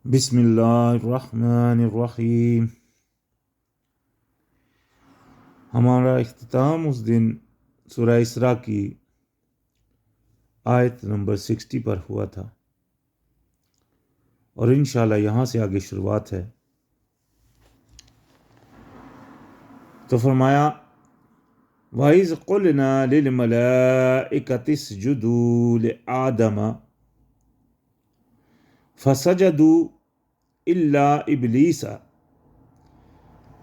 بسم اللہ الرحمن الرحیم۔ ہمارا اختتام اس دن سورہ اسراء کی آیت نمبر 60 پر ہوا تھا، اور انشاءاللہ یہاں سے آگے شروعات ہے۔ تو فرمایا وَإِذْ قُلْنَا لِلْمَلَائِكَةِ اسْجُدُوا لِآدَمَ فَسَجَدُوا إِلَّا إِبْلِيسَ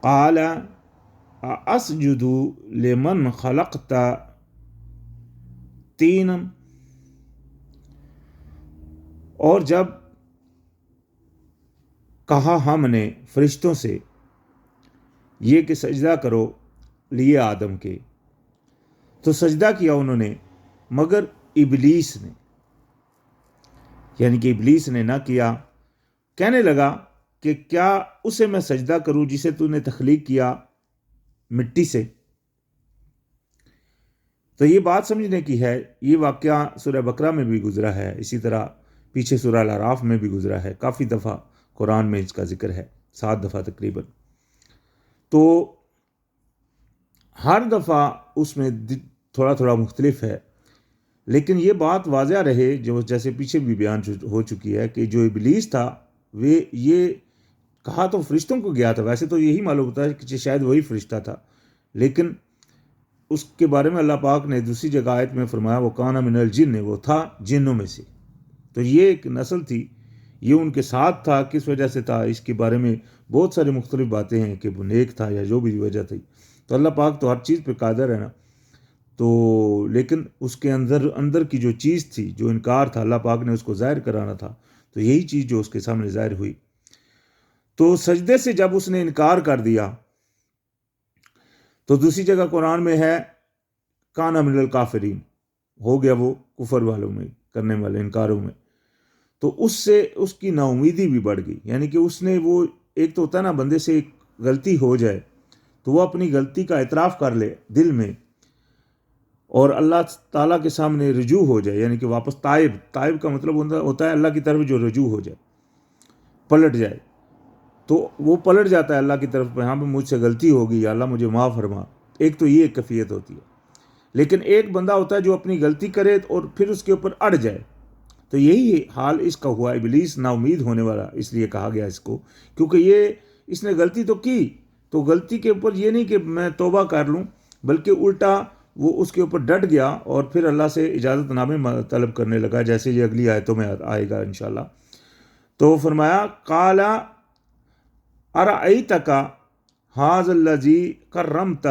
قَالَ أَسْجُدُ لِمَنْ خَلَقْتَ طِينًا۔ اور جب کہا ہم نے فرشتوں سے یہ کہ سجدہ کرو لیے آدم کے، تو سجدہ کیا انہوں نے مگر ابلیس نے، یعنی کہ ابلیس نے نہ کیا۔ کہنے لگا کہ کیا اسے میں سجدہ کروں جسے تو نے تخلیق کیا مٹی سے۔ تو یہ بات سمجھنے کی ہے، یہ واقعہ سورہ بقرہ میں بھی گزرا ہے، اسی طرح پیچھے سورہ الاعراف میں بھی گزرا ہے، کافی دفعہ قرآن میں اس کا ذکر ہے، 7 دفعہ تقریباً۔ تو ہر دفعہ اس میں تھوڑا تھوڑا مختلف ہے، لیکن یہ بات واضح رہے جو جیسے پیچھے بھی بیان ہو چکی ہے کہ جو ابلیس تھا وہ یہ کہا تو فرشتوں کو گیا تھا، ویسے تو یہی معلوم ہوتا ہے کہ شاید وہی فرشتہ تھا، لیکن اس کے بارے میں اللہ پاک نے دوسری جگہ آیت میں فرمایا وہ کان من الجن، وہ تھا جنوں میں سے۔ تو یہ ایک نسل تھی، یہ ان کے ساتھ تھا، کس وجہ سے تھا اس کے بارے میں بہت ساری مختلف باتیں ہیں کہ وہ نیک تھا یا جو بھی وجہ تھی۔ تو اللہ پاک تو ہر چیز پہ قادر ہے نا، تو لیکن اس کے اندر کی جو چیز تھی، جو انکار تھا، اللہ پاک نے اس کو ظاہر کرانا تھا، تو یہی چیز جو اس کے سامنے ظاہر ہوئی۔ تو سجدے سے جب اس نے انکار کر دیا تو دوسری جگہ قرآن میں ہے کانا من الکافرین، ہو گیا وہ کفر والوں میں، کرنے والے انکاروں میں۔ تو اس سے اس کی نا امیدی بھی بڑھ گئی، یعنی کہ اس نے وہ ایک تو ہوتا ہے نا بندے سے ایک غلطی ہو جائے تو وہ اپنی غلطی کا اعتراف کر لے دل میں اور اللہ تعالیٰ کے سامنے رجوع ہو جائے، یعنی کہ واپس تائب کا مطلب ہوتا ہے اللہ کی طرف جو رجوع ہو جائے، پلٹ جائے، تو وہ پلٹ جاتا ہے اللہ کی طرف، یہاں پہ مجھ سے غلطی ہوگی یا اللہ مجھے معاف فرما۔ ایک تو یہ ایک کیفیت ہوتی ہے، لیکن ایک بندہ ہوتا ہے جو اپنی غلطی کرے اور پھر اس کے اوپر اڑ جائے، تو یہی حال اس کا ہوا۔ ابلیس نا امید ہونے والا اس لیے کہا گیا اس کو، کیونکہ اس نے غلطی تو کی، تو غلطی کے اوپر یہ نہیں کہ میں توبہ کر لوں، بلکہ الٹا وہ اس کے اوپر ڈٹ گیا اور پھر اللہ سے اجازت نامے طلب کرنے لگا، جیسے یہ اگلی آیتوں میں آئے گا انشاءاللہ۔ تو فرمایا قال ارأیتک ھذا الذی کرمت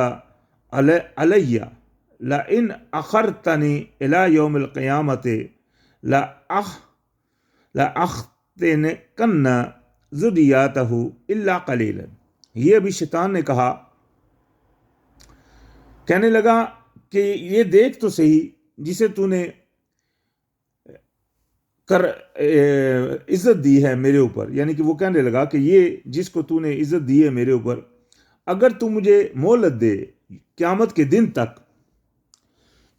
علی لئن اخرتنی الی یوم القیامۃ لأختنکن ذریتہ الا قلیلا۔ یہ ابھی شیطان نے کہا، کہنے لگا کہ یہ دیکھ تو صحیح جسے تو نے عزت دی ہے میرے اوپر، یعنی کہ وہ کہنے لگا کہ یہ جس کو تو نے عزت دی ہے میرے اوپر، اگر تو مجھے مہلت دے قیامت کے دن تک،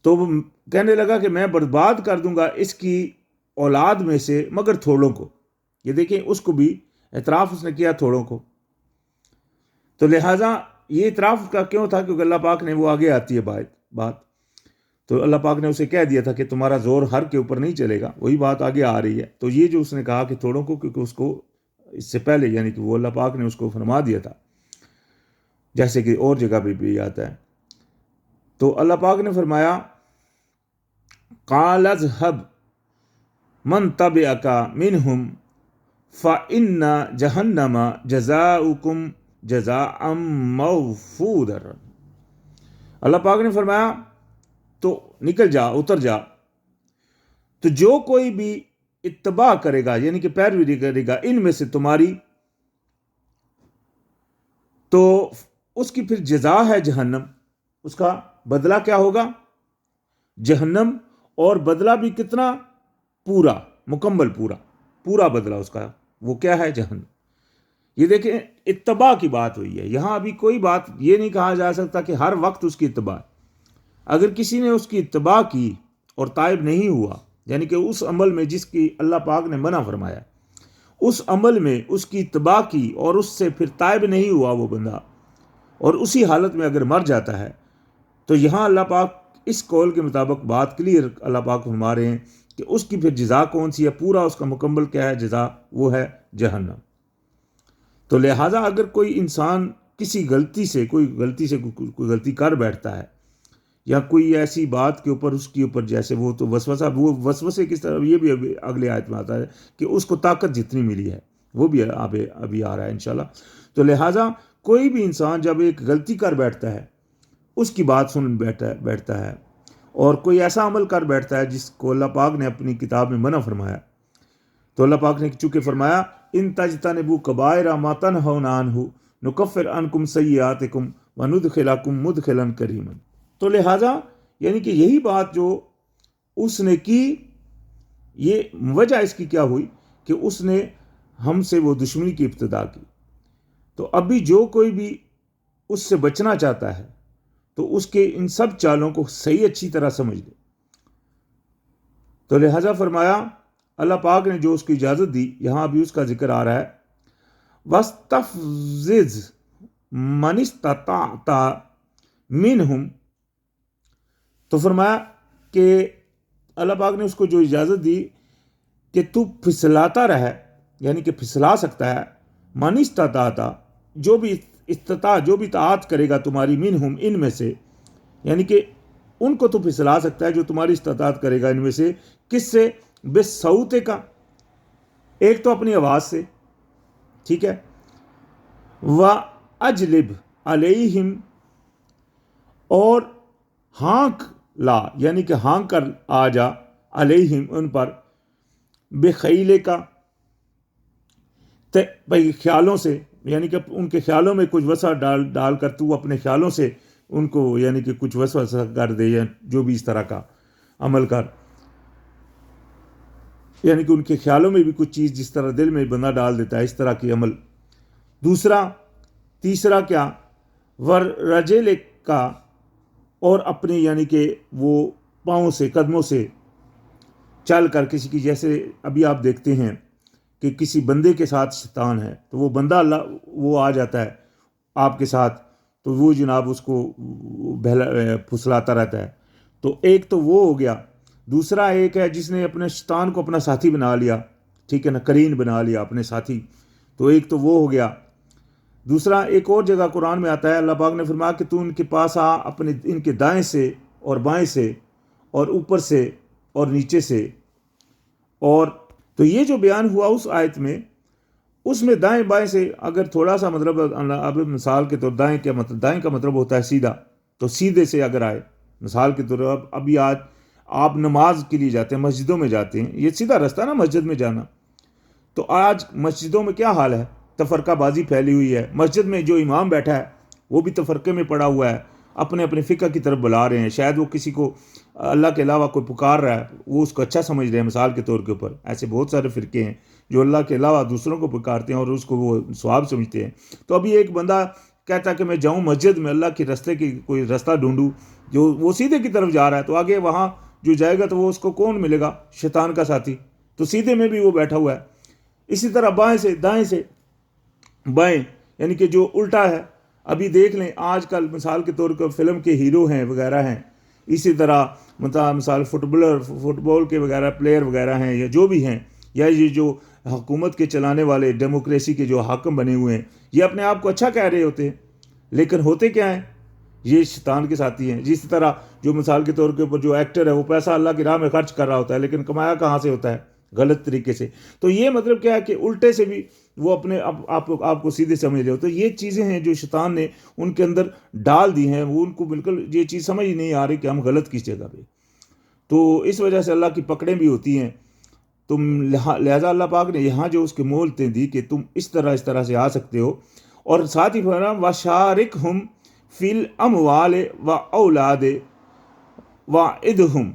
تو وہ کہنے لگا کہ میں برباد کر دوں گا اس کی اولاد میں سے مگر تھوڑوں کو۔ یہ دیکھیں اس کو بھی اعتراف اس نے کیا تھوڑوں کو، تو لہٰذا یہ اعتراف کا کیوں تھا؟ کیونکہ اللہ پاک نے، وہ آگے آتی ہے بات، تو اللہ پاک نے اسے کہہ دیا تھا کہ تمہارا زور ہر کے اوپر نہیں چلے گا، وہی بات آگے آ رہی ہے۔ تو یہ جو اس نے کہا کہ تھوڑوں کو، کیونکہ اس کو اس سے پہلے یعنی کہ وہ اللہ پاک نے اس کو فرما دیا تھا، جیسے کہ اور جگہ پہ بھی آتا ہے۔ تو اللہ پاک نے فرمایا قال اذهب من تبعك منهم فإن جہنم جزاؤکم جزاء موفورا۔ اللہ پاک نے فرمایا تو نکل جا، اتر جا، تو جو کوئی بھی اتباع کرے گا یعنی کہ پیروی کرے گا ان میں سے تمہاری، تو اس کی پھر جزا ہے جہنم، اس کا بدلہ کیا ہوگا؟ جہنم، اور بدلہ بھی کتنا؟ پورا، مکمل پورا بدلہ اس کا، وہ کیا ہے؟ جہنم۔ یہ دیکھیں اتباع کی بات ہوئی ہے یہاں، ابھی کوئی بات یہ نہیں کہا جا سکتا کہ ہر وقت اس کی اتباع۔ اگر کسی نے اس کی اتباع کی اور تائب نہیں ہوا، یعنی کہ اس عمل میں جس کی اللہ پاک نے منع فرمایا، اس عمل میں اس کی اتباع کی اور اس سے پھر تائب نہیں ہوا وہ بندہ اور اسی حالت میں اگر مر جاتا ہے، تو یہاں اللہ پاک اس قول کے مطابق بات کلیئر اللہ پاک فرما رہے ہیں کہ اس کی پھر جزا کون سی ہے، پورا اس کا مکمل کیا ہے جزا، وہ ہے جہنم۔ تو لہٰذا اگر کوئی انسان کسی غلطی سے کوئی غلطی کر بیٹھتا ہے، یا کوئی ایسی بات کے اوپر اس کے اوپر جیسے وہ تو وہ وسوسے کس طرح، یہ بھی اگلے آیت میں آتا ہے کہ اس کو طاقت جتنی ملی ہے وہ بھی ابھی آ رہا ہے انشاءاللہ۔ تو لہٰذا کوئی بھی انسان جب ایک غلطی کر بیٹھتا ہے، اس کی بات سن بیٹھتا ہے اور کوئی ایسا عمل کر بیٹھتا ہے جس کو اللہ پاک نے اپنی کتاب میں منع فرمایا، تو اللہ پاک نے چونکہ فرمایا ان تجتنبوا کبائر ما تنہون عنہ نکفر عنکم سیئاتکم وندخلکم مدخلا کریما۔ تو لہٰذا یعنی کہ یہی بات جو اس نے کی، یہ وجہ اس کی کیا ہوئی کہ اس نے ہم سے وہ دشمنی کی ابتدا کی۔ تو ابھی جو کوئی بھی اس سے بچنا چاہتا ہے تو اس کے ان سب چالوں کو صحیح اچھی طرح سمجھ لے۔ تو لہٰذا فرمایا اللہ پاک نے جو اس کی اجازت دی، یہاں بھی اس کا ذکر آ رہا ہے وَاسْتَفْزِزْ مَنِ اسْتَطَعْتَ مِنْهُمْ۔ تو فرمایا کہ اللہ پاک نے اس کو جو اجازت دی کہ تو پھسلاتا رہے، یعنی کہ پھسلا سکتا ہے، من استطاعت، جو بھی طاعت کرے گا تمہاری، منہم، ان میں سے، یعنی کہ ان کو تو پھسلا سکتا ہے جو تمہاری استطاعت کرے گا ان میں سے، کس سے؟ بصوت کا، ایک تو اپنی آواز سے، ٹھیک ہے، وَأَجْلِبْ عَلَيْهِمْ، اور ہانک لا، یعنی کہ ہانک کر آ جا، علیہم، ان پر، بخیلے کا، خیالوں سے، یعنی کہ ان کے خیالوں میں کچھ وسع ڈال کر تو اپنے خیالوں سے ان کو یعنی کہ کچھ وسوسہ کر دے، یا جو بھی اس طرح کا عمل کر، یعنی کہ ان کے خیالوں میں بھی کچھ چیز جس طرح دل میں بندہ ڈال دیتا ہے اس طرح کی عمل۔ تیسرا کیا؟ ورجل کا، اور اپنے یعنی کہ وہ پاؤں سے، قدموں سے چل کر کسی کی، جیسے ابھی آپ دیکھتے ہیں کہ کسی بندے کے ساتھ شیطان ہے تو وہ بندہ وہ آ جاتا ہے آپ کے ساتھ، تو وہ جناب اس کو پھسلاتا رہتا ہے۔ تو ایک تو وہ ہو گیا۔ دوسرا ایک ہے جس نے اپنے شیطان کو اپنا ساتھی بنا لیا، ٹھیک ہے نا، قرین بنا لیا اپنے ساتھی، تو ایک تو وہ ہو گیا۔ دوسرا ایک اور جگہ قرآن میں آتا ہے، اللہ پاک نے فرمایا کہ تو ان کے پاس آ، اپنے ان کے دائیں سے اور بائیں سے اور اوپر سے اور نیچے سے، اور تو یہ جو بیان ہوا اس آیت میں، اس میں دائیں بائیں سے اگر تھوڑا سا مطلب، اب مثال کے طور دائیں کا مطلب ہوتا ہے سیدھا، تو سیدھے سے اگر آئے، مثال کے طور ابھی آج آپ نماز کے لیے جاتے ہیں، مسجدوں میں جاتے ہیں، یہ سیدھا راستہ نا مسجد میں جانا، تو آج مسجدوں میں کیا حال ہے؟ تفرقہ بازی پھیلی ہوئی ہے۔ مسجد میں جو امام بیٹھا ہے وہ بھی تفرقے میں پڑا ہوا ہے، اپنے اپنے فقہ کی طرف بلا رہے ہیں، شاید وہ کسی کو اللہ کے علاوہ کوئی پکار رہا ہے، وہ اس کو اچھا سمجھ رہے ہیں، مثال کے طور کے اوپر ایسے بہت سارے فرقے ہیں جو اللہ کے علاوہ دوسروں کو پکارتے ہیں اور اس کو وہ ثواب سمجھتے ہیں۔ تو ابھی ایک بندہ کہتا ہے کہ میں جاؤں مسجد میں، اللہ کے راستے کی کوئی راستہ ڈھونڈوں، جو وہ سیدھے کی طرف جا رہا ہے، تو آگے وہاں جو جائے گا تو وہ اس کو کون ملے گا؟ شیطان کا ساتھی، تو سیدھے میں بھی وہ بیٹھا ہوا ہے۔ اسی طرح بائیں سے، دائیں سے بائیں، یعنی کہ جو الٹا ہے، ابھی دیکھ لیں آج کل مثال کے طور پر فلم کے ہیرو ہیں وغیرہ ہیں، اسی طرح مثال فٹ بال کے وغیرہ پلیئر وغیرہ ہیں، یا جو بھی ہیں، یا یہ جو حکومت کے چلانے والے، ڈیموکریسی کے جو حاکم بنے ہوئے ہیں، یہ اپنے آپ کو اچھا کہہ رہے ہوتے ہیں، لیکن ہوتے کیا ہیں؟ یہ شیطان کے ساتھی ہیں۔ جس طرح جو مثال کے طور کے اوپر جو ایکٹر ہے وہ پیسہ اللہ کی راہ میں خرچ کر رہا ہوتا ہے، لیکن کمایا کہاں سے ہوتا ہے؟ غلط طریقے سے۔ تو یہ مطلب کیا ہے کہ الٹے سے بھی وہ اپنے آپ کو سیدھے سمجھ رہے ہو۔ تو یہ چیزیں ہیں جو شیطان نے ان کے اندر ڈال دی ہیں، وہ ان کو بالکل یہ چیز سمجھ نہیں آ رہی کہ ہم غلط کس جگہ پہ، تو اس وجہ سے اللہ کی پکڑیں بھی ہوتی ہیں۔ تم لہٰذا اللہ پاک نے یہاں جو اس کے مہلتیں دی کہ تم اس طرح سے آ سکتے ہو، اور ساتھ ہی فرمایا وَشَارِكْهُمْ فِي الْأَمْوَالِ وَأَوْلَادِ وَعِدْهُمْ،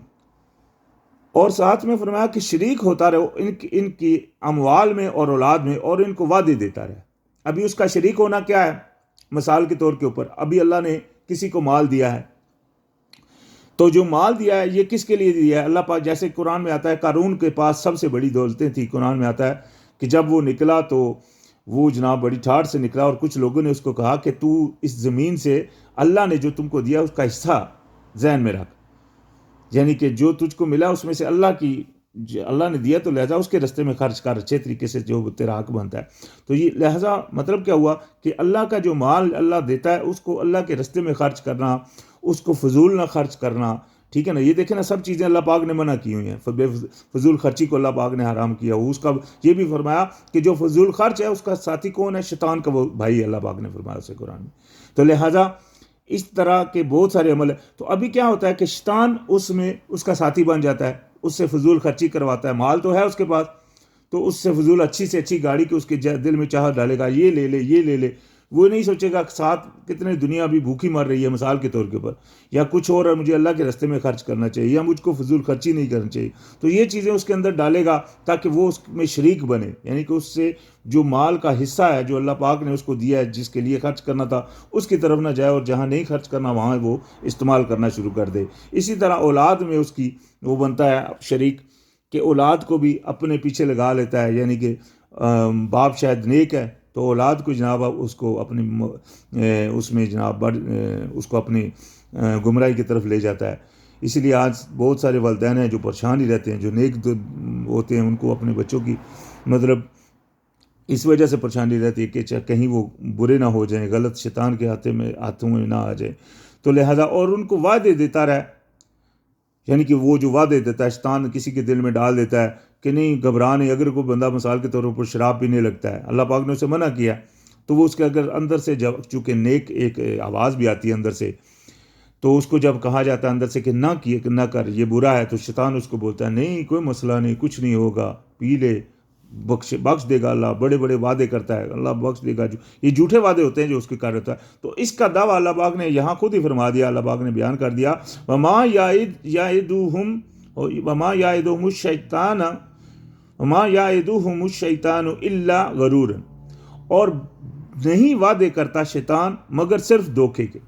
اور ساتھ میں فرمایا کہ شریک ہوتا رہو ان کی اموال میں اور اولاد میں، اور ان کو وعدے دیتا رہے۔ ابھی اس کا شریک ہونا کیا ہے؟ مثال کے طور کے اوپر ابھی اللہ نے کسی کو مال دیا ہے، تو جو مال دیا ہے یہ کس کے لیے دیا ہے؟ اللہ پاک جیسے قرآن میں آتا ہے قارون کے پاس سب سے بڑی دولتیں تھیں، قرآن میں آتا ہے کہ جب وہ نکلا تو وہ جناب بڑی ٹھاٹھ سے نکلا، اور کچھ لوگوں نے اس کو کہا کہ تو اس زمین سے اللہ نے جو تم کو دیا اس کا حصہ ذہن میں رکھ، یعنی کہ جو تجھ کو ملا اس میں سے اللہ نے دیا تو لہذا اس کے رستے میں خرچ کر، اچھے طریقے سے جو تیرا حق بنتا ہے۔ تو یہ لہذا مطلب کیا ہوا کہ اللہ کا جو مال اللہ دیتا ہے اس کو اللہ کے رستے میں خرچ کرنا، اس کو فضول نہ خرچ کرنا، ٹھیک ہے نا۔ یہ دیکھیں نا، سب چیزیں اللہ پاک نے منع کی ہوئی ہیں، فضول خرچی کو اللہ پاک نے حرام کیا ہوا، اس کا یہ بھی فرمایا کہ جو فضول خرچ ہے اس کا ساتھی کون ہے؟ شیطان کا وہ بھائی، اللہ پاک نے فرمایا اسے قرآن میں۔ تو لہذا اس طرح کے بہت سارے عمل ہیں۔ تو ابھی کیا ہوتا ہے کہ شیطان اس میں اس کا ساتھی بن جاتا ہے، اس سے فضول خرچی کرواتا ہے، مال تو ہے اس کے پاس، تو اس سے فضول اچھی سے اچھی گاڑی کی اس کے دل میں چاہت ڈالے گا، یہ لے لے یہ لے لے، وہ نہیں سوچے گا ساتھ کتنے دنیا بھی بھوکی مر رہی ہے مثال کے طور کے اوپر، یا کچھ اور ہے مجھے اللہ کے راستے میں خرچ کرنا چاہیے، یا مجھ کو فضول خرچی نہیں کرنی چاہیے۔ تو یہ چیزیں اس کے اندر ڈالے گا تاکہ وہ اس میں شریک بنے، یعنی کہ اس سے جو مال کا حصہ ہے جو اللہ پاک نے اس کو دیا ہے جس کے لیے خرچ کرنا تھا اس کی طرف نہ جائے، اور جہاں نہیں خرچ کرنا وہاں وہ استعمال کرنا شروع کر دے۔ اسی طرح اولاد میں اس کی وہ بنتا ہے شریک، کہ اولاد کو بھی اپنے پیچھے لگا لیتا ہے، یعنی کہ باپ شاید نیک ہے تو اولاد کو جناب اس کو اپنی اس میں جناب اس کو اپنی گمراہی کی طرف لے جاتا ہے۔ اسی لیے آج بہت سارے والدین ہیں جو پریشان ہی رہتے ہیں، جو نیک ہوتے ہیں ان کو اپنے بچوں کی مطلب اس وجہ سے پریشانی رہتی ہے کہ کہیں وہ برے نہ ہو جائیں، غلط شیطان کے ہاتھوں میں نہ آ جائیں، تو لہذا اور ان کو وعدے دیتا رہے، یعنی کہ وہ جو وعدے دیتا ہے شیطان کسی کے دل میں ڈال دیتا ہے کہ نہیں گھبرا نہیں، اگر کوئی بندہ مثال کے طور پر شراب پینے لگتا ہے، اللہ پاک نے اسے منع کیا، تو وہ اس کے اگر اندر سے جب چونکہ نیک ایک آواز بھی آتی ہے اندر سے، تو اس کو جب کہا جاتا ہے اندر سے کہ نہ کر یہ برا ہے، تو شیطان اس کو بولتا ہے نہیں کوئی مسئلہ نہیں، کچھ نہیں ہوگا، پی لے، بخش دے گا اللہ، بڑے بڑے وعدے کرتا ہے اللہ بخش دے گا، جو یہ جھوٹے وعدے ہوتے ہیں جو اس کے کار ہوتا ہے۔ تو اس کا دعویٰ اللہ پاک نے یہاں خود ہی فرما دیا، اللہ پاک نے بیان کر دیا وما یعدہم الشیطان الا غرورا، اور نہیں وعدے کرتا شیطان مگر صرف دھوکے کے،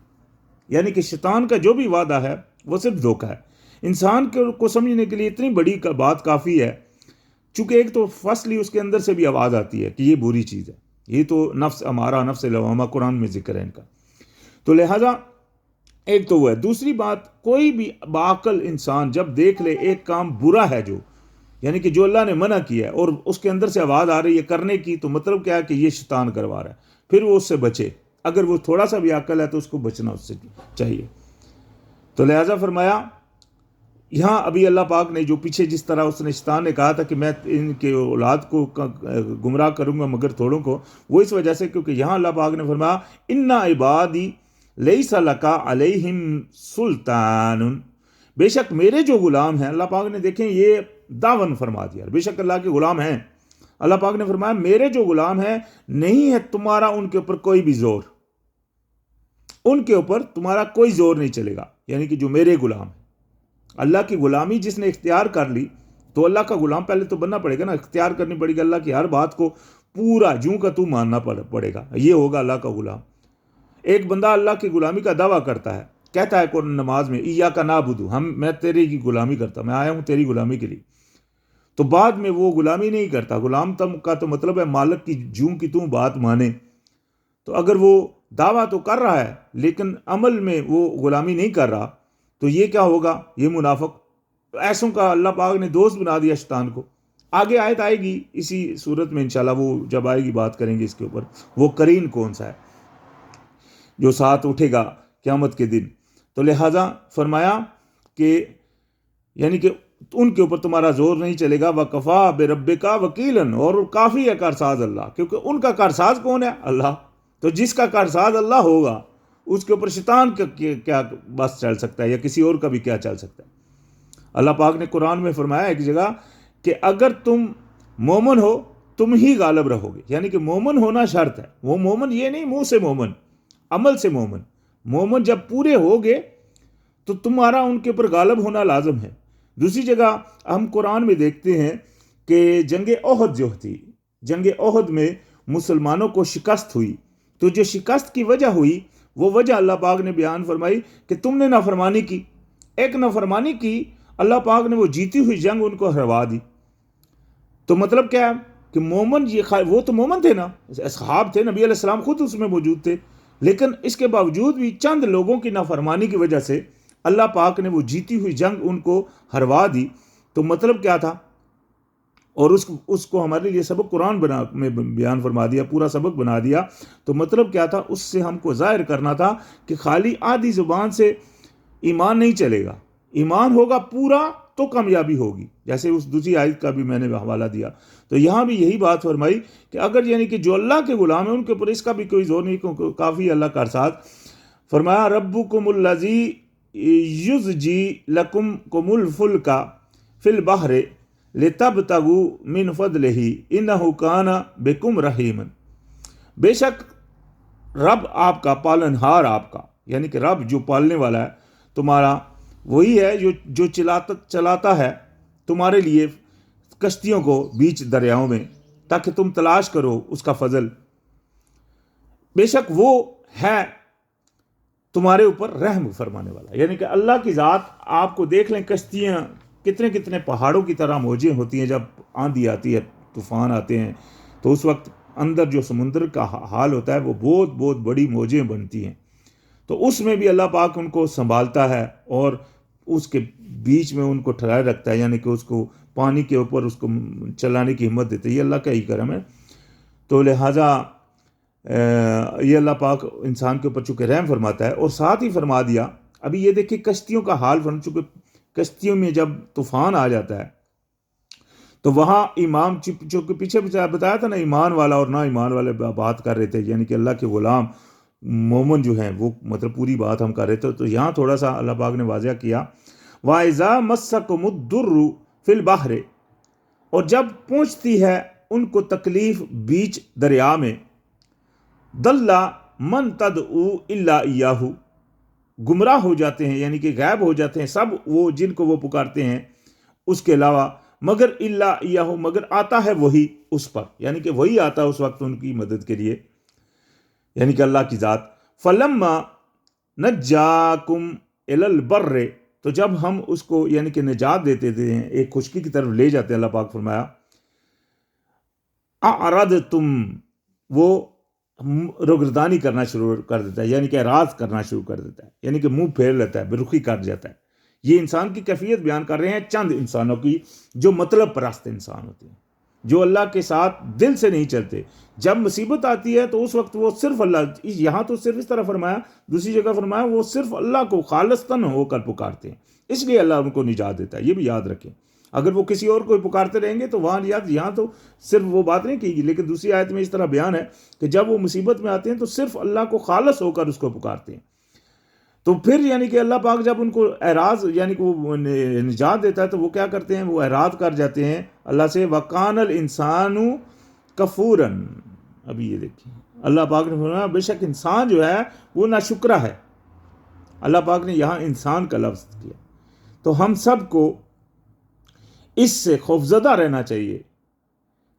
یعنی کہ شیطان کا جو بھی وعدہ ہے وہ صرف دھوکہ ہے۔ انسان کو سمجھنے کے لیے اتنی بڑی بات کافی ہے، چونکہ ایک تو فصلی اس کے اندر سے بھی آواز آتی ہے کہ یہ بری چیز ہے، یہ تو نفس ہمارا نفس لوامہ قرآن میں ذکر ہے ان کا، تو لہٰذا ایک تو وہ ہے۔ دوسری بات، کوئی بھی باعقل انسان جب دیکھ لے ایک کام برا ہے جو یعنی کہ جو اللہ نے منع کیا ہے اور اس کے اندر سے آواز آ رہی ہے کرنے کی، تو مطلب کیا ہے کہ یہ شیطان کروا رہا ہے، پھر وہ اس سے بچے، اگر وہ تھوڑا سا بھی عقل ہے تو اس کو بچنا اس سے چاہیے۔ تو لہٰذا فرمایا یہاں ابھی اللہ پاک نے جو پیچھے جس طرح اس نے شیطان نے کہا تھا کہ میں ان کے اولاد کو گمراہ کروں گا مگر تھوڑوں کو، وہ اس وجہ سے کیونکہ یہاں اللہ پاک نے فرمایا انا عبادی لیس لک علیہم سلطان، بے شک میرے جو غلام ہیں، اللہ پاک نے دیکھیں یہ دعون فرما دیا، بے شک اللہ کے غلام ہیں، اللہ پاک نے فرمایا میرے جو غلام ہیں نہیں ہے تمہارا ان کے اوپر کوئی بھی زور، ان کے اوپر تمہارا کوئی زور نہیں چلے گا، یعنی کہ جو میرے غلام ہیں۔ اللہ کی غلامی جس نے اختیار کر لی تو اللہ کا غلام پہلے تو بننا پڑے گا نا، اختیار کرنی پڑے گی، اللہ کی ہر بات کو پورا جوں کا تو ماننا پڑے گا، یہ ہوگا اللہ کا غلام۔ ایک بندہ اللہ کی غلامی کا دعویٰ کرتا ہے، کہتا ہے قرآن نماز میں ایاک نعبد، میں تیری کی غلامی کرتا، میں آیا ہوں تیری غلامی کے لیے، تو بعد میں وہ غلامی نہیں کرتا، غلام کا تو مطلب ہے مالک کی جوں کی تو بات مانے، تو اگر وہ دعویٰ تو کر رہا ہے لیکن عمل میں وہ غلامی نہیں کر رہا تو یہ کیا ہوگا؟ یہ منافق۔ ایسوں کا اللہ پاک نے دوست بنا دیا شیطان کو۔ آگے آیت آئے گی اسی صورت میں انشاءاللہ، وہ جب آئے گی بات کریں گے اس کے اوپر، وہ قرین کون سا ہے جو ساتھ اٹھے گا قیامت کے دن۔ تو لہٰذا فرمایا کہ یعنی کہ ان کے اوپر تمہارا زور نہیں چلے گا، وَكَفَى بِرَبِّكَ وَكِيلًا، اور کافی ہے کارساز اللہ، کیونکہ ان کا کارساز کون ہے؟ اللہ۔ تو جس کا کارساز اللہ ہوگا اس کے اوپر شیطان کا کیا بس چل سکتا ہے، یا کسی اور کا بھی کیا چل سکتا ہے؟ اللہ پاک نے قرآن میں فرمایا ایک جگہ کہ اگر تم مومن ہو تم ہی غالب رہو گے، یعنی کہ مومن ہونا شرط ہے۔ وہ مومن یہ نہیں منہ سے مومن، عمل سے مومن۔ مومن جب پورے ہوگے تو تمہارا ان کے اوپر غالب ہونا لازم ہے۔ دوسری جگہ ہم قرآن میں دیکھتے ہیں کہ جنگ احد جو تھی، جنگ احد میں مسلمانوں کو شکست ہوئی، تو جو شکست کی وجہ ہوئی وہ وجہ اللہ پاک نے بیان فرمائی کہ تم نے نافرمانی کی، ایک نافرمانی کی، اللہ پاک نے وہ جیتی ہوئی جنگ ان کو ہروا دی۔ تو مطلب کیا ہے کہ مومن وہ تو مومن تھے نا، اصحاب تھے، نبی علیہ السلام خود اس میں موجود تھے، لیکن اس کے باوجود بھی چند لوگوں کی نافرمانی کی وجہ سے اللہ پاک نے وہ جیتی ہوئی جنگ ان کو ہروا دی۔ تو مطلب کیا تھا، اور اس کو ہمارے لیے سبق قرآن میں بیان فرما دیا، پورا سبق بنا دیا۔ تو مطلب کیا تھا، اس سے ہم کو ظاہر کرنا تھا کہ خالی آدھی زبان سے ایمان نہیں چلے گا، ایمان ہوگا پورا تو کامیابی ہوگی، جیسے اس دوسری آیت کا بھی میں نے حوالہ دیا۔ تو یہاں بھی یہی بات فرمائی کہ اگر یعنی کہ جو اللہ کے غلام ہیں ان کے اوپر اس کا بھی کوئی زور نہیں، کیونکہ کافی اللہ کا ساتھ فرمایا ربکم الذی یزجی لکم الفلک فی البحر لتبتغوا من فضلہ انہ کان بکم رحیما، بے شک رب آپ کا، پالنہار آپ کا، یعنی کہ رب جو پالنے والا ہے تمہارا وہی ہے جو چلاتا ہے تمہارے لیے کشتیوں کو بیچ دریاؤں میں، تاکہ تم تلاش کرو اس کا فضل، بے شک وہ ہے تمہارے اوپر رحم فرمانے والا۔ یعنی کہ اللہ کی ذات، آپ کو دیکھ لیں کشتیاں کتنے پہاڑوں کی طرح موجیں ہوتی ہیں، جب آندھی آتی ہے، طوفان آتے ہیں، تو اس وقت اندر جو سمندر کا حال ہوتا ہے وہ بہت بہت بڑی موجیں بنتی ہیں، تو اس میں بھی اللہ پاک ان کو سنبھالتا ہے اور اس کے بیچ میں ان کو ٹھہرائے رکھتا ہے، یعنی کہ اس کو پانی کے اوپر اس کو چلانے کی ہمت دیتا ہے، یہ اللہ کا ہی کرم ہے۔ تو لہٰذا یہ اللہ پاک انسان کے اوپر چونکہ رحم فرماتا ہے، اور ساتھ ہی فرما دیا، ابھی یہ دیکھیں کشتیوں کا حال چونکہ کشتیوں میں جب طوفان آ جاتا ہے تو وہاں امام چونکہ پیچھے بتایا تھا نا، ایمان والا اور نہ ایمان والے بات کر رہے تھے، یعنی کہ اللہ کے غلام مومن جو ہیں وہ مطلب پوری بات ہم کر رہے تھے، تو یہاں تھوڑا سا اللہ پاک نے واضح کیا وَإِذَا مَسَّكُمُ الضُّرُّ فِي الْبَحْرِ، اور جب پہنچتی ہے ان کو تکلیف بیچ دریا میں، ضَلَّ مَن تَدْعُو إِلَّا إِيَّاهُ، گمراہ ہو جاتے ہیں، یعنی کہ غائب ہو جاتے ہیں سب وہ جن کو وہ پکارتے ہیں اس کے علاوہ، مگر الا ایاہ، مگر آتا ہے وہی اس پر، یعنی کہ وہی آتا ہے اس وقت ان کی مدد کے لیے، یعنی کہ اللہ کی ذات۔ فلما نجاکم الی البر، تو جب ہم اس کو یعنی کہ نجات دیتے ہیں، ایک خشکی کی طرف لے جاتے ہیں، اللہ پاک فرمایا اعرضتم، وہ روگردانی کرنا شروع کر دیتا ہے، یعنی کہ اعراض کرنا شروع کر دیتا ہے، یعنی کہ منہ پھیر لیتا ہے، بے رخی کر جاتا ہے۔ یہ انسان کی کیفیت بیان کر رہے ہیں چند انسانوں کی جو مطلب پرست انسان ہوتے ہیں، جو اللہ کے ساتھ دل سے نہیں چلتے۔ جب مصیبت آتی ہے تو اس وقت وہ صرف اللہ، یہاں تو صرف اس طرح فرمایا، دوسری جگہ فرمایا وہ صرف اللہ کو خالصتاً ہو کر پکارتے ہیں، اس لیے اللہ ان کو نجات دیتا ہے۔ یہ بھی یاد رکھیں، اگر وہ کسی اور کو پکارتے رہیں گے تو وہاں یہاں تو صرف وہ بات نہیں کی گی، لیکن دوسری آیت میں اس طرح بیان ہے کہ جب وہ مصیبت میں آتے ہیں تو صرف اللہ کو خالص ہو کر اس کو پکارتے ہیں۔ تو پھر یعنی کہ اللہ پاک جب ان کو اعراض یعنی کہ وہ نجات دیتا ہے تو وہ کیا کرتے ہیں، وہ اعراض کر جاتے ہیں اللہ سے۔ وَقَانَ الْإِنسَانُ كَفُورًا، ابھی یہ دیکھیں اللہ پاک نے فرمایا بے شک انسان جو ہے وہ ناشکرا ہے، اللہ پاک نے یہاں انسان کا لفظ کیا۔ تو ہم سب کو اس سے خوفزدہ رہنا چاہیے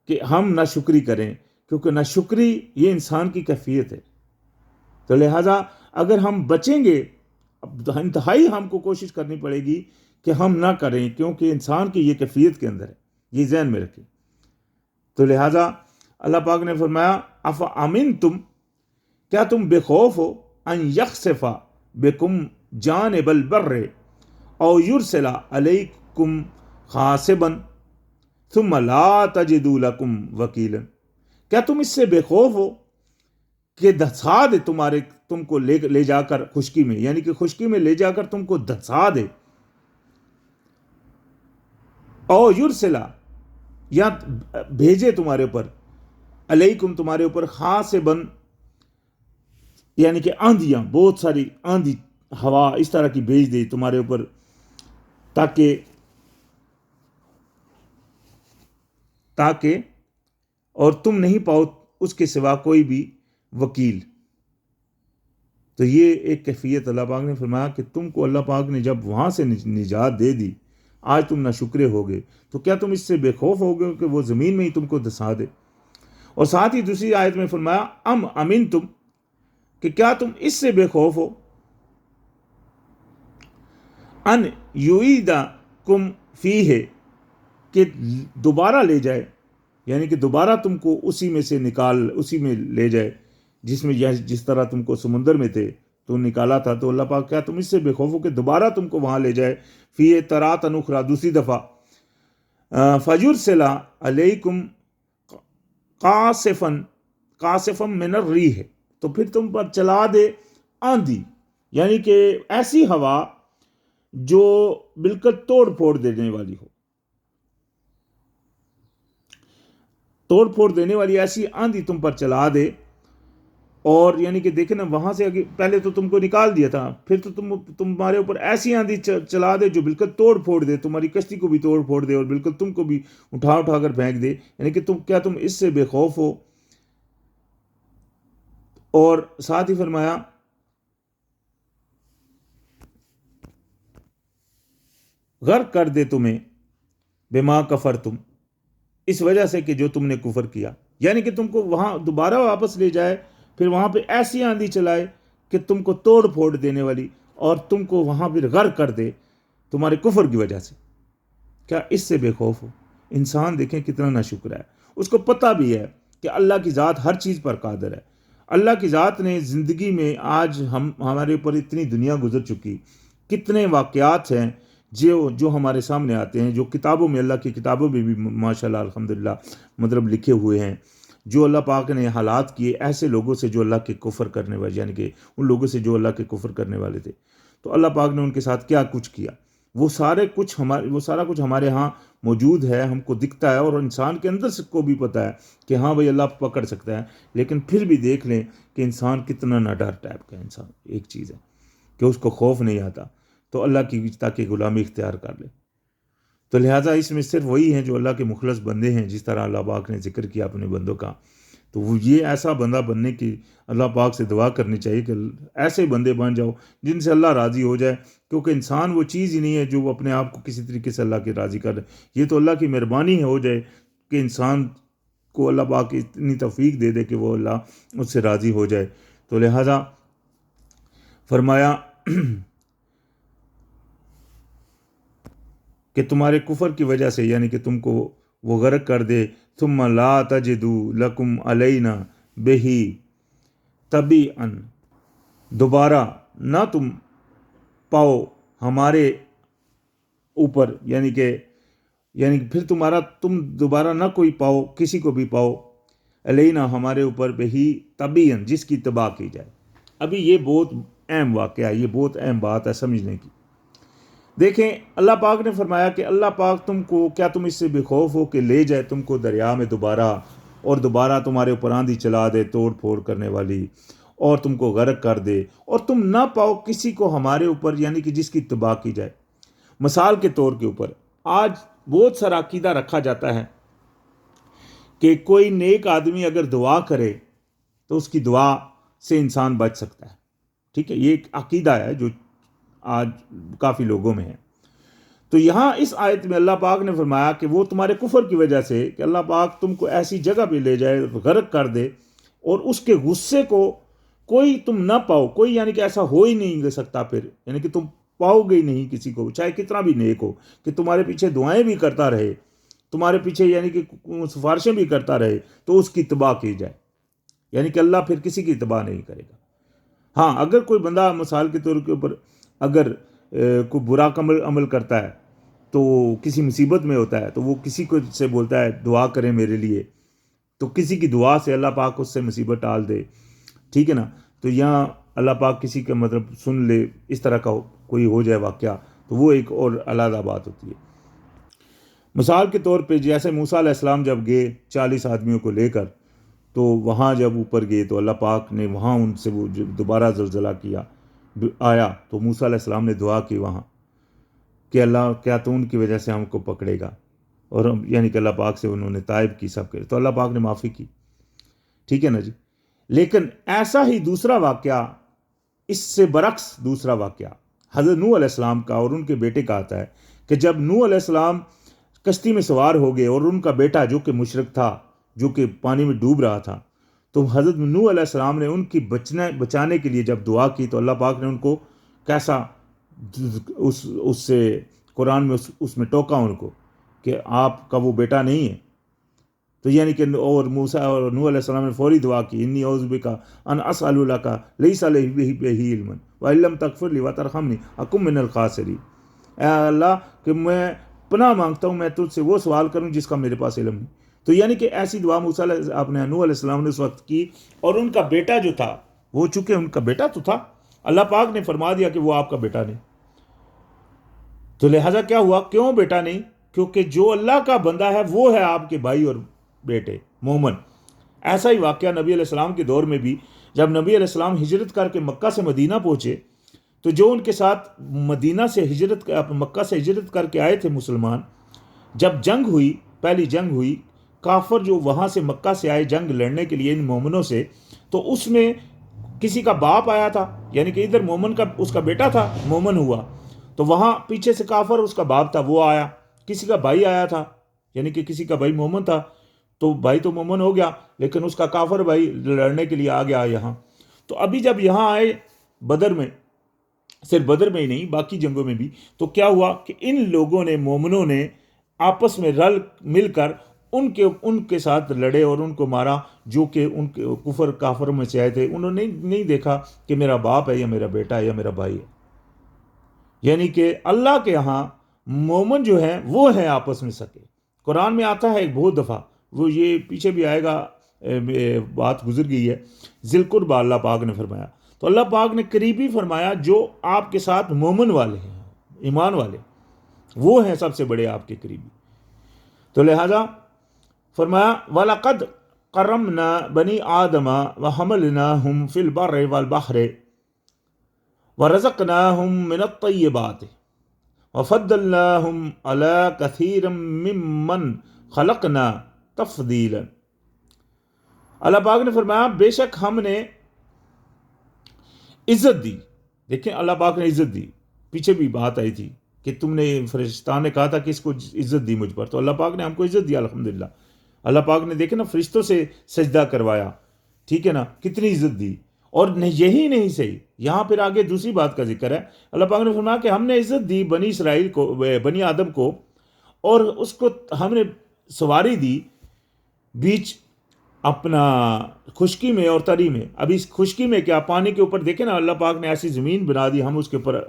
کہ ہم ناشکری کریں، کیونکہ ناشکری یہ انسان کی کیفیت ہے۔ تو لہٰذا اگر ہم بچیں گے، انتہائی ہم کو کوشش کرنی پڑے گی کہ ہم نہ کریں، کیونکہ انسان کی یہ کیفیت کے اندر ہے، یہ ذہن میں رکھیں۔ تو لہٰذا اللہ پاک نے فرمایا افامنتم، کیا تم بے خوف ہو، ان یخسف بکم جانب البر او یرسل علیکم حاسبا ثم لا تجدوا لکم وکیلا، کیا تم اس سے بے خوف ہو کہ دھسا دے تم کو لے جا کر خشکی میں، یعنی کہ خشکی میں لے جا کر تم کو دھسا دے، او یرسلا، یا بھیجے تمہارے اوپر، علیکم تمہارے اوپر، حاسباً یعنی کہ آندھیاں، بہت ساری آندھی ہوا اس طرح کی بھیج دے تمہارے اوپر، تاکہ اور تم نہیں پاؤ اس کے سوا کوئی بھی وکیل۔ تو یہ ایک کیفیت اللہ پاک نے فرمایا کہ تم کو اللہ پاک نے جب وہاں سے نجات دے دی، آج تم ناشکرے ہو گئے، تو کیا تم اس سے بے خوف ہو گئے کہ وہ زمین میں ہی تم کو دھسا دے؟ اور ساتھ ہی دوسری آیت میں فرمایا ام امنتم، کہ کیا تم اس سے بے خوف ہو، ان یعیدکم فیہ، کہ دوبارہ لے جائے یعنی کہ دوبارہ تم کو اسی میں سے اسی میں لے جائے جس میں جس طرح تم کو سمندر میں تھے تو نکالا تھا، تو اللہ پاک کیا تم اس سے بے خوف ہو کہ دوبارہ تم کو وہاں لے جائے، فی ترات نخرا دوسری دفعہ، فیرسل علیکم قاصفا من الریح، تو پھر تم پر چلا دے آندھی، یعنی کہ ایسی ہوا جو بالکل توڑ پھوڑ دینے والی ہو، توڑ پھوڑ دینے والی ایسی آندھی تم پر چلا دے، اور یعنی کہ دیکھیں نا وہاں سے پہلے تو تم کو نکال دیا تھا، پھر تو تمہارے اوپر ایسی آندھی چلا دے جو بالکل توڑ پھوڑ دے، تمہاری کشتی کو بھی توڑ پھوڑ دے اور بالکل تم کو بھی اٹھا کر پھینک دے، یعنی کہ کیا تم اس سے بے خوف ہو؟ اور ساتھ ہی فرمایا غرق کر دے تمہیں بما کفرتم، اس وجہ سے کہ جو تم نے کفر کیا، یعنی کہ تم کو وہاں دوبارہ واپس لے جائے، پھر وہاں پہ ایسی آندھی چلائے کہ تم کو توڑ پھوڑ دینے والی، اور تم کو وہاں پھر غرق کر دے تمہارے کفر کی وجہ سے، کیا اس سے بے خوف ہو؟ انسان دیکھیں کتنا ناشکر ہے، اس کو پتہ بھی ہے کہ اللہ کی ذات ہر چیز پر قادر ہے، اللہ کی ذات نے زندگی میں آج ہمارے اوپر اتنی دنیا گزر چکی، کتنے واقعات ہیں جو ہمارے سامنے آتے ہیں، جو کتابوں میں، اللہ کی کتابوں میں بھی ماشاءاللہ الحمدللہ مطلب لکھے ہوئے ہیں، جو اللہ پاک نے حالات کیے ایسے لوگوں سے جو اللہ کے کفر کرنے والے، یعنی کہ ان لوگوں سے جو اللہ کے کفر کرنے والے تھے، تو اللہ پاک نے ان کے ساتھ کیا کچھ کیا، وہ سارا کچھ ہمارے ہاں موجود ہے، ہم کو دکھتا ہے، اور انسان کے اندر سے کو بھی پتہ ہے کہ ہاں بھائی اللہ پکڑ سکتا ہے، لیکن پھر بھی دیکھ لیں کہ انسان کتنا ناڈر ٹائپ کا انسان ایک چیز ہے کہ اس کو خوف نہیں آتا، تو اللہ کی تاکہ غلامی اختیار کر لے۔ تو لہٰذا اس میں صرف وہی ہیں جو اللہ کے مخلص بندے ہیں، جس طرح اللہ پاک نے ذکر کیا اپنے بندوں کا، تو وہ یہ ایسا بندہ بننے کی اللہ پاک سے دعا کرنی چاہیے کہ ایسے بندے بن جاؤ جن سے اللہ راضی ہو جائے، کیونکہ انسان وہ چیز ہی نہیں ہے جو وہ اپنے آپ کو کسی طریقے سے اللہ کے راضی کر لے، یہ تو اللہ کی مہربانی ہو جائے کہ انسان کو اللہ پاک اتنی توفیق دے دے کہ وہ اللہ اس سے راضی ہو جائے۔ تو لہٰذا فرمایا کہ تمہارے کفر کی وجہ سے، یعنی کہ تم کو وہ غرق کر دے، ثم لا تجدوا لکم علینا بہی تبیعا، دوبارہ نہ تم پاؤ ہمارے اوپر، یعنی کہ پھر تم دوبارہ نہ کوئی پاؤ، کسی کو بھی پاؤ علینا ہمارے اوپر بہی تبیعا، جس کی اتباع کی جائے۔ ابھی یہ بہت اہم واقعہ ہے، یہ بہت اہم بات ہے سمجھنے کی۔ دیکھیں اللہ پاک نے فرمایا کہ اللہ پاک کیا تم اس سے بے خوف ہو کہ لے جائے تم کو دریا میں دوبارہ، اور دوبارہ تمہارے اوپر آندھی چلا دے توڑ پھوڑ کرنے والی، اور تم کو غرق کر دے، اور تم نہ پاؤ کسی کو ہمارے اوپر، یعنی کہ جس کی اتباع کی جائے۔ مثال کے طور کے اوپر آج بہت سارا عقیدہ رکھا جاتا ہے کہ کوئی نیک آدمی اگر دعا کرے تو اس کی دعا سے انسان بچ سکتا ہے، ٹھیک ہے، یہ ایک عقیدہ ہے جو آج کافی لوگوں میں ہے۔ تو یہاں اس آیت میں اللہ پاک نے فرمایا کہ وہ تمہارے کفر کی وجہ سے، کہ اللہ پاک تم کو ایسی جگہ پہ لے جائے، غرق کر دے، اور اس کے غصے کو کوئی تم نہ پاؤ، کوئی یعنی کہ ایسا ہو ہی نہیں دے سکتا، پھر یعنی کہ تم پاؤ گے ہی نہیں کسی کو، چاہے کتنا بھی نیک ہو، کہ تمہارے پیچھے دعائیں بھی کرتا رہے، تمہارے پیچھے یعنی کہ سفارشیں بھی کرتا رہے، تو اس کی اتباع کی جائے، یعنی کہ اللہ پھر کسی کی اتباع نہیں کرے گا۔ ہاں اگر کوئی بندہ مثال کے طور کے اوپر اگر کوئی برا عمل کرتا ہے، تو کسی مصیبت میں ہوتا ہے، تو وہ کسی کو سے بولتا ہے دعا کریں میرے لیے، تو کسی کی دعا سے اللہ پاک اس سے مصیبت ٹال دے، ٹھیک ہے نا، تو یہاں اللہ پاک کسی کا مطلب سن لے، اس طرح کا کوئی ہو جائے واقعہ، تو وہ ایک اور علیحدہ بات ہوتی ہے۔ مثال کے طور پہ جیسے موسیٰ علیہ السلام جب گئے 40 آدمیوں کو لے کر، تو وہاں جب اوپر گئے تو اللہ پاک نے وہاں ان سے وہ دوبارہ زلزلہ آیا، تو موسیٰ علیہ السلام نے دعا کی وہاں کہ اللہ کیا تو ان کی وجہ سے ہم کو پکڑے گا، اور یعنی کہ اللہ پاک سے انہوں نے تائب کی سب کے، تو اللہ پاک نے معافی کی، ٹھیک ہے نا جی۔ لیکن ایسا ہی دوسرا واقعہ، اس سے برعکس دوسرا واقعہ حضرت نوح علیہ السلام کا اور ان کے بیٹے کا آتا ہے کہ جب نوح علیہ السلام کشتی میں سوار ہو گئے، اور ان کا بیٹا جو کہ مشرک تھا، جو کہ پانی میں ڈوب رہا تھا، تو حضرت نوح علیہ السلام نے ان کی بچانے کے لیے جب دعا کی، تو اللہ پاک نے ان کو کیسا اس سے قرآن میں اس میں ٹوکا ان کو کہ آپ کا وہ بیٹا نہیں ہے، تو یعنی کہ اور موسیٰ اور نوح علیہ السلام نے فوری دعا کی، انی اعوذ بک ان اسأل لک لیس لی بہ علم وان لم تغفر لی وترحمنی اکن من الخاسرین، اے اللہ کہ میں پناہ مانگتا ہوں میں تجھ سے وہ سوال کروں جس کا میرے پاس علم نہیں۔ تو یعنی کہ ایسی دعا موسیٰ اپنے نوح علیہ السلام نے اس وقت کی، اور ان کا بیٹا جو تھا وہ چونکہ ان کا بیٹا تو تھا، اللہ پاک نے فرما دیا کہ وہ آپ کا بیٹا نہیں، تو لہٰذا کیا ہوا، کیوں بیٹا نہیں؟ کیونکہ جو اللہ کا بندہ ہے وہ ہے آپ کے بھائی اور بیٹے مومن۔ ایسا ہی واقعہ نبی علیہ السلام کے دور میں بھی، جب نبی علیہ السلام ہجرت کر کے مکہ سے مدینہ پہنچے تو جو ان کے ساتھ مدینہ سے مکہ سے ہجرت کر کے آئے تھے مسلمان، جب جنگ ہوئی، پہلی جنگ ہوئی، کافر جو وہاں سے مکہ سے آئے جنگ لڑنے کے لیے ان مومنوں سے، تو اس میں کسی کا باپ آیا تھا، یعنی کہ ادھر مومن کا اس کا بیٹا تھا، مومن ہوا، تو وہاں پیچھے سے کافر اس کا باپ تھا وہ آیا، کسی کا بھائی آیا تھا، یعنی کہ کسی کا بھائی مومن تھا، تو بھائی تو مومن ہو گیا لیکن اس کا کافر بھائی لڑنے کے لیے آ گیا یہاں۔ تو ابھی جب یہاں آئے بدر میں، صرف بدر میں ہی نہیں باقی جنگوں میں بھی، تو کیا ہوا کہ ان لوگوں نے، مومنوں نے آپس میں رل مل کر ان کے ساتھ لڑے اور ان کو مارا، جو کہ ان کے کفر کافر میں سے آئے تھے۔ انہوں نے نہیں دیکھا کہ میرا باپ ہے یا میرا بیٹا ہے یا میرا بھائی ہے، یعنی کہ اللہ کے ہاں مومن جو ہیں وہ ہیں آپس میں سکے۔ قرآن میں آتا ہے ایک بہت دفعہ، وہ یہ پیچھے بھی آئے گا، بات گزر گئی ہے، ذی القربہ اللہ پاک نے فرمایا، تو اللہ پاک نے قریبی فرمایا جو آپ کے ساتھ مومن والے ہیں، ایمان والے، وہ ہیں سب سے بڑے آپ کے قریبی۔ تو لہذا فرمایا وَلَقَدْ قَرَّمْنَا بَنِي آدَمَ وَحَمَلْنَاهُمْ فِي الْبَرِّ وَالْبَحْرِ وَرَزَقْنَاهُمْ مِنَ الطَّيِّبَاتِ وَفَضَّلْنَاهُمْ عَلَى كَثِيرٍ مِّمَّنْ خَلَقْنَا تَفْضِيلًا۔ اللہ پاک نے فرمایا بے شک ہم نے عزت دی، دیکھیں اللہ پاک نے عزت دی، پیچھے بھی بات آئی تھی کہ تم نے، فرشتہ نے کہا تھا کہ اس کو عزت دی مجھ پر، تو اللہ پاک نے ہم کو عزت دیا الحمدللہ۔ اللہ پاک نے دیکھیں نا فرشتوں سے سجدہ کروایا، ٹھیک ہے نا، کتنی عزت دی۔ اور یہی نہیں صحیح، یہاں پھر آگے دوسری بات کا ذکر ہے، اللہ پاک نے فرمایا کہ ہم نے عزت دی بنی اسرائیل کو، بنی آدم کو، اور اس کو ہم نے سواری دی بیچ اپنا خشکی میں اور تری میں۔ اب اس خشکی میں کیا، پانی کے اوپر دیکھیں نا اللہ پاک نے ایسی زمین بنا دی، ہم اس کے اوپر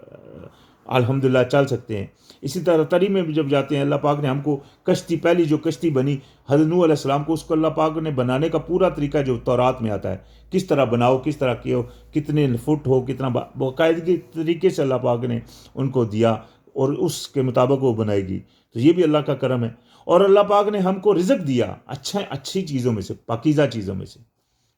الحمدللہ چل سکتے ہیں۔ اسی طرح تری میں بھی جب جاتے ہیں، اللہ پاک نے ہم کو کشتی، پہلی جو کشتی بنی حضرت نوح علیہ السلام کو، اس کو اللہ پاک نے بنانے کا پورا طریقہ جو تورات میں آتا ہے، کس طرح بناؤ، کس طرح کیو، کتنے فٹ ہو، کتنا باقاعدگی طریقے سے اللہ پاک نے ان کو دیا، اور اس کے مطابق وہ بنائے گی۔ تو یہ بھی اللہ کا کرم ہے۔ اور اللہ پاک نے ہم کو رزق دیا اچھی چیزوں میں سے، پاکیزہ چیزوں میں سے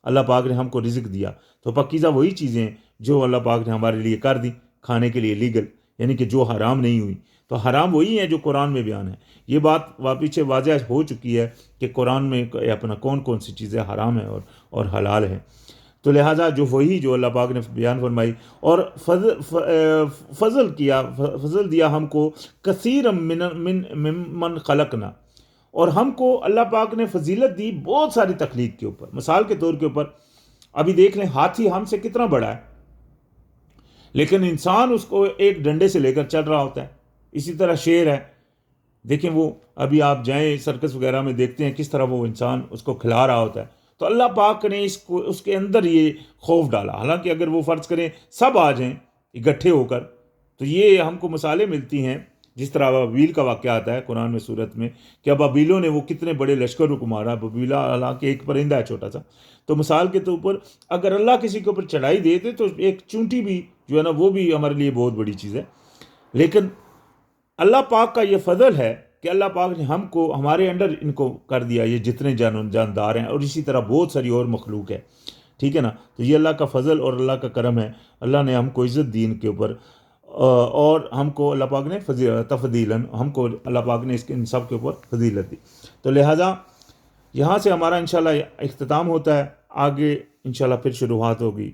اللہ پاک نے ہم کو رزق دیا۔ تو پاکیزہ وہی چیزیں ہیں جو اللہ پاک نے ہمارے لیے کر دی کھانے کے لیے لیگل، یعنی کہ جو حرام نہیں ہوئی۔ تو حرام وہی ہیں جو قرآن میں بیان ہے۔ یہ بات پیچھے واضح ہو چکی ہے کہ قرآن میں اپنا کون کون سی چیزیں حرام ہیں اور حلال ہیں۔ تو لہٰذا جو وہی جو اللہ پاک نے بیان فرمائی، اور فضل دیا ہم کو کثیر من خلقنا، اور ہم کو اللہ پاک نے فضیلت دی بہت ساری تخلیق کے اوپر۔ مثال کے طور کے اوپر ابھی دیکھ لیں، ہاتھی ہم سے کتنا بڑا ہے، لیکن انسان اس کو ایک ڈنڈے سے لے کر چل رہا ہوتا ہے۔ اسی طرح شیر ہے، دیکھیں وہ ابھی آپ جائیں سرکس وغیرہ میں دیکھتے ہیں کس طرح وہ انسان اس کو کھلا رہا ہوتا ہے۔ تو اللہ پاک نے اس کے اندر یہ خوف ڈالا، حالانکہ اگر وہ فرض کریں سب آ جائیں اکٹھے ہو کر، تو یہ ہم کو مثالیں ملتی ہیں، جس طرح ابابیل کا واقعہ آتا ہے قرآن میں صورت میں، کہ ابابیلوں نے وہ کتنے بڑے لشکروں کو مارا۔ ابابیلا حالانکہ ایک پرندہ ہے چھوٹا سا، تو مثال کے طور پر اگر اللہ کسی کے اوپر چڑھائی دیتے تو ایک چونٹی بھی جو ہے نا وہ بھی ہمارے لیے بہت بڑی چیز ہے۔ لیکن اللہ پاک کا یہ فضل ہے کہ اللہ پاک نے ہم کو ہمارے انڈر ان کو کر دیا، یہ جتنے جاندار ہیں، اور اسی طرح بہت ساری اور مخلوق ہے، ٹھیک ہے نا۔ تو یہ اللہ کا فضل اور اللہ کا کرم ہے، اللہ نے ہم کو عزت دی ان کے اوپر، اور ہم کو اللہ پاک نے تفضیلاً، ہم کو اللہ پاک نے ان سب کے اوپر فضیلت دی۔ تو لہٰذا یہاں سے ہمارا انشاءاللہ اختتام ہوتا ہے، آگے انشاءاللہ پھر شروعات ہوگی۔